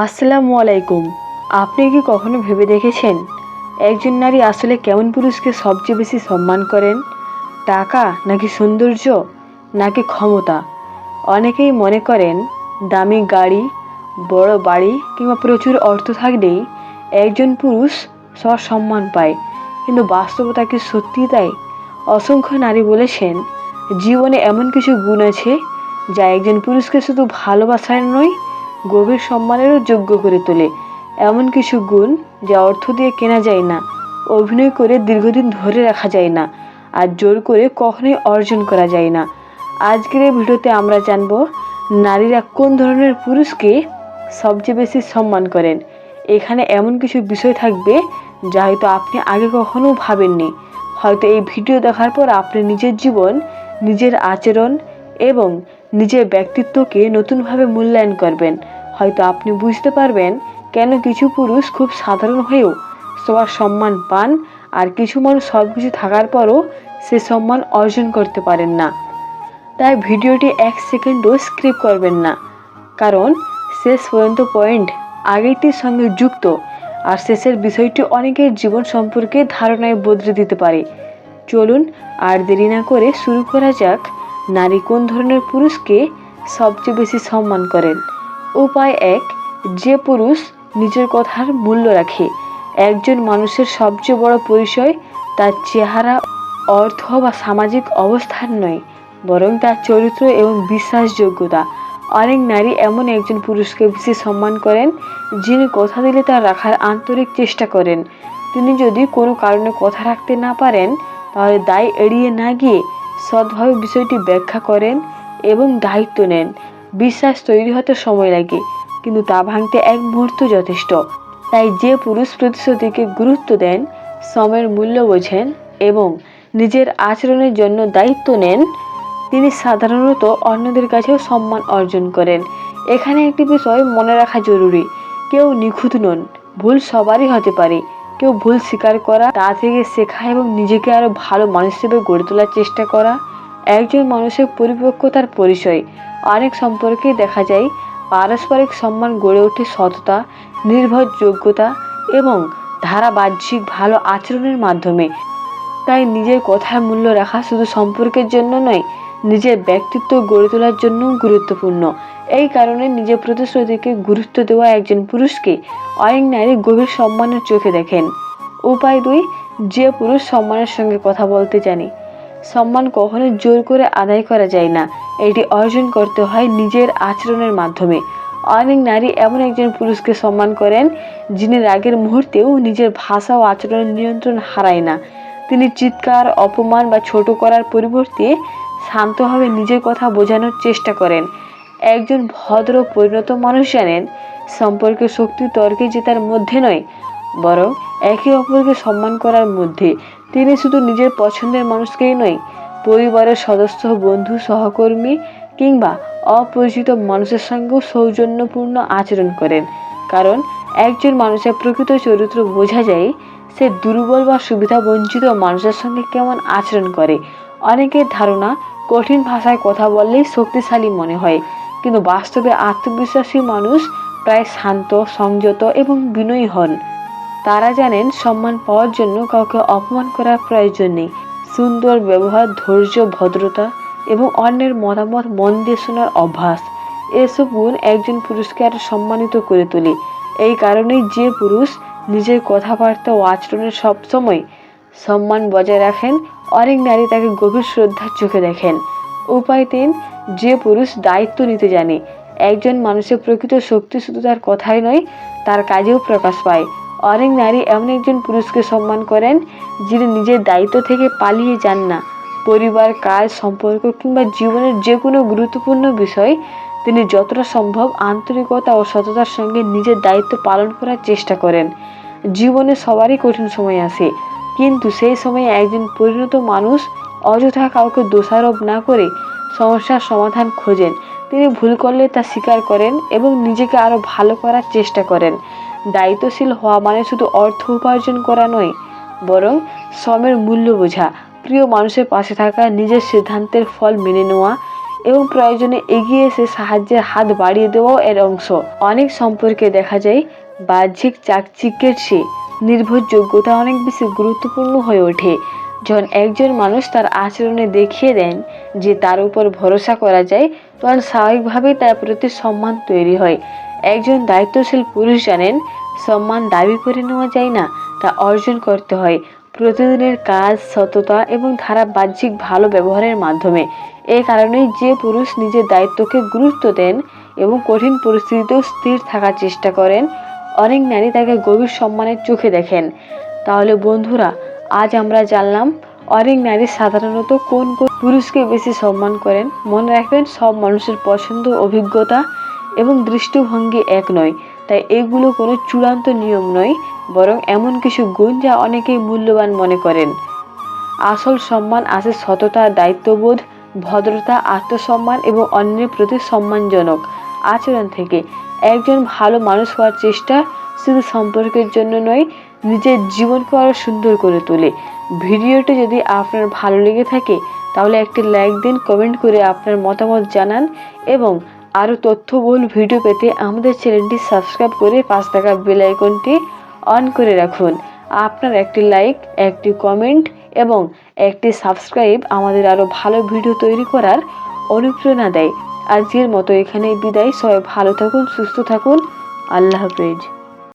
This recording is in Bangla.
আসসালামু আলাইকুম। আপনি কি কখনো ভেবে দেখেছেন একজন নারী আসলে কেমন পুরুষকে সবচেয়ে বেশি সম্মান করেন? টাকা নাকি সৌন্দর্য নাকি ক্ষমতা? অনেকেই মনে করেন দামি গাড়ি, বড় বাড়ি কিংবা প্রচুর অর্থ থাকলেই একজন পুরুষ সসম্মান পায়। কিন্তু বাস্তবতা কি সত্যি তাই? অসংখ্য নারী বলেছেন জীবনে এমন কিছু গুণ আছে যা একজন পুরুষকে শুধু ভালোবাসার নয়, গভীর সম্মানেরও যোগ্য করে তোলে। এমন কিছু গুণ যা অর্থ দিয়ে কেনা যায় না, অভিনয় করে দীর্ঘদিন ধরে রাখা যায় না, আর জোর করে কখনোই অর্জন করা যায় না। আজকের এই ভিডিওতে আমরা জানব নারীরা কোন ধরনের পুরুষকে সবচেয়ে বেশি সম্মান করেন। এখানে এমন কিছু বিষয় থাকবে যা হয়তো আপনি আগে কখনো ভাবেননি। হয়তো এই ভিডিও দেখার পর আপনি নিজের জীবন, নিজের আচরণ এবং নিজের ব্যক্তিত্বকে নতুনভাবে মূল্যায়ন করবেন। হয়তো আপনি বুঝতে পারবেন কেন কিছু পুরুষ খুব সাধারণ হয়েও সবার সম্মান পান, আর কিছু মানুষ সব কিছু থাকার পরও সে সম্মান অর্জন করতে পারেন না। তাই ভিডিওটি 1 সেকেন্ডও স্কিপ করবেন না, কারণ শেষ পর্যন্ত পয়েন্ট আগেরটির সঙ্গে যুক্ত, আর শেষের বিষয়টি অনেকের জীবন সম্পর্কে ধারণায় বদলে দিতে পারে। চলুন আর দেরি না করে শুরু করা যাক। নারী কোন ধরনের পুরুষকে সবচেয়ে বেশি সম্মান করেন। উপায় 1, যে পুরুষ নিজের কথার মূল্য রাখে। একজন মানুষের সবচেয়ে বড় পরিচয় তার চেহারা, অর্থ বা সামাজিক অবস্থান নয়, বরং তার চরিত্র এবং বিশ্বাসযোগ্যতা। অনেক নারী এমন একজন পুরুষকে বেশি সম্মান করেন যিনি কথা দিলে তা রাখার আন্তরিক চেষ্টা করেন। তিনি যদি কোনো কারণে কথা রাখতে না পারেন তাহলে দায় এড়িয়ে না গিয়ে সৎভাবে বিষয়টি ব্যাখ্যা করেন এবং দায়িত্ব নেন। বিশ্বাস তৈরি হতে সময় লাগে, কিন্তু তা ভাঙতে এক মুহূর্ত যথেষ্ট। তাই যে পুরুষ প্রতিশ্রুতিকে গুরুত্ব দেন, সময়ের মূল্য বোঝেন এবং নিজের আচরণের জন্য দায়িত্ব নেন, তিনি সাধারণত অন্যদের কাছেও সম্মান অর্জন করেন। এখানে একটি বিষয় মনে রাখা জরুরি, কেউ নিখুঁত নন। ভুল সবারই হতে পারে। কেউ ভুল স্বীকার করা, তা থেকে শেখা এবং নিজেকে আরও ভালো মানুষ হিসেবে গড়ে তোলার চেষ্টা করা একজন মানুষের পরিপক্কতার পরিচয়। অনেক সম্পর্কেই দেখা যায় পারস্পরিক সম্মান গড়ে ওঠে সততা, নির্ভরযোগ্যতা এবং ধারাবাহ্যিক ভালো আচরণের মাধ্যমে। তাই নিজের কথার মূল্য রাখা শুধু সম্পর্কের জন্য নয়, নিজের ব্যক্তিত্ব গড়ে তোলার জন্যও গুরুত্বপূর্ণ। এই কারণে নিজের প্রতিশ্রুতিকে গুরুত্ব দেওয়া একজন পুরুষকে অনেক নারী গভীর সম্মানের চোখে দেখেন। উপায় 2, যে পুরুষ সম্মানের সঙ্গে কথা বলতে জানে। সম্মান কখনো জোর করে আদায় করা যায় না, এটি অর্জন করতে হয় নিজের আচরণের মাধ্যমে। অনেক নারী এমন একজন পুরুষকে সম্মান করেন যিনি রাগের মুহূর্তেও নিজের ভাষা ও আচরণের নিয়ন্ত্রণ হারায় না। তিনি চিৎকার, অপমান বা ছোট করার পরিবর্তে শান্তভাবে নিজের কথা বোঝানোর চেষ্টা করেন। একজন ভদ্র পরিণত মানুষ জানেন সম্পর্কের শক্তি তর্কে জেতার মধ্যে নয়, বরং একে অপরকে সম্মান করার মধ্যে। তিনি শুধু নিজের পছন্দের মানুষকেই নয়, পরিবারের সদস্য, বন্ধু, সহকর্মী কিংবা অপরিচিত মানুষের সঙ্গেও সৌজন্যপূর্ণ আচরণ করেন। কারণ একজন মানুষের প্রকৃত চরিত্র বোঝা যায় সে দুর্বল বা সুবিধা বঞ্চিত মানুষের সঙ্গে কেমন আচরণ করে। অনেকের ধারণা কঠিন ভাষায় কথা বললেই শক্তিশালী মনে হয়, কিন্তু বাস্তবে আত্মবিশ্বাসী মানুষ প্রায় শান্ত, সংযত এবং বিনয়ী হন। তারা জানেন সম্মান পাওয়ার জন্য কাউকে অপমান করার প্রয়োজন নেই। সুন্দর ব্যবহার, ধৈর্য, ভদ্রতা এবং অন্যের মতামত মন দিয়ে শোনার অভ্যাস, এসব গুণ একজন পুরুষকে আরো সম্মানিত করে তোলে। এই কারণেই যে পুরুষ নিজের কথাবার্তা ও আচরণের সবসময় সম্মান বজায় রাখেন, অনেক নারী তাকে গভীর শ্রদ্ধার চোখে দেখেন। উপায় 3, যে পুরুষ দায়িত্ব নিতে জানে। একজন মানুষের প্রকৃত শক্তি শুধু তার কথাই নয়, তার কাজেও প্রকাশ পায়। অনেক নারী এমন একজন পুরুষকে সম্মান করেন যিনি নিজের দায়িত্ব থেকে পালিয়ে যান না। পরিবার, কাজ, সম্পর্ক কিংবা জীবনের যে কোনো গুরুত্বপূর্ণ বিষয় তিনি যতটা সম্ভব আন্তরিকতা ও সততার সঙ্গে নিজের দায়িত্ব পালন করার চেষ্টা করেন। জীবনে সবারই কঠিন সময় আসে, কিন্তু সেই সময়ে একজন পরিণত মানুষ অযথা কাউকে দোষারোপ না করে সমস্যার সমাধান খোঁজেন। তিনি ভুল করলে তা স্বীকার করেন এবং নিজেকে আরও ভালো করার চেষ্টা করেন। দায়িত্বশীল হওয়া মানে শুধু অর্থ উপার্জন করা নয়, বরং সময়ের মূল্য বোঝা, প্রিয় মানুষের পাশে থাকা, নিজের সিদ্ধান্তের ফল মেনে নেওয়া এবং প্রয়োজনে এগিয়ে এসে সাহায্যের হাত বাড়িয়ে দেওয়াও এর অংশ। অনেক সম্পর্কে দেখা যায় বাহ্যিক চাকচিক্যের চেয়ে নির্ভরযোগ্যতা অনেক বেশি গুরুত্বপূর্ণ হয়ে ওঠে। যখন একজন মানুষ তার আচরণে দেখিয়ে দেন যে তার উপর ভরসা করা যায়, তখন স্বাভাবিকভাবেই তার প্রতি সম্মান তৈরি হয়। একজন দায়িত্বশীল পুরুষ জানেন, সম্মান দাবি করে নেওয়া যায় না, তা অর্জন করতে হয় প্রতিদিনের কাজ, সততা এবং ধারাবাহিক ভালো ব্যবহারের মাধ্যমে। এই কারণেই যে পুরুষ নিজের দায়িত্বকে গুরুত্ব দেন এবং কঠিন পরিস্থিতিতেও স্থির থাকার চেষ্টা করেন, অনেক নারী তাকে গভীর সম্মানের চোখে দেখেন। তাহলে বন্ধুরা, আজ আমরা জানলাম অনেক নারী সাধারণত কোন কোন পুরুষকে বেশি সম্মান করেন। মনে রাখবেন, সব মানুষের পছন্দ, অভিজ্ঞতা এবং দৃষ্টিভঙ্গি এক নয়, তাই এগুলো কোনো চূড়ান্ত নিয়ম নয়, বরং এমন কিছু গুণ যা অনেকেই মূল্যবান মনে করেন। আসল সম্মান আসে সততা, দায়িত্ববোধ, ভদ্রতা, আত্মসম্মান এবং অন্যের প্রতি সম্মানজনক আচরণ থেকে। একজন ভালো মানুষ হওয়ার চেষ্টা শুধু সম্পর্কের জন্য নয়, নিজের জীবনকে আরও সুন্দর করে তোলে। ভিডিওটি যদি আপনার ভালো লেগে থাকে তাহলে একটি লাইক দিন, কমেন্ট করে আপনার মতামত জানান এবং আরও তথ্যবহুল ভিডিও পেতে আমাদের চ্যানেলটি সাবস্ক্রাইব করে পাশে থাকা বেল আইকনটি অন করে রাখুন। আপনার একটি লাইক, একটি কমেন্ট এবং একটি সাবস্ক্রাইব আমাদের আরও ভালো ভিডিও তৈরি করার অনুপ্রেরণা দেয়। আজকের মতো এখানেই বিদায়। সবাই ভালো থাকুন, সুস্থ থাকুন। আল্লাহ হাফেজ।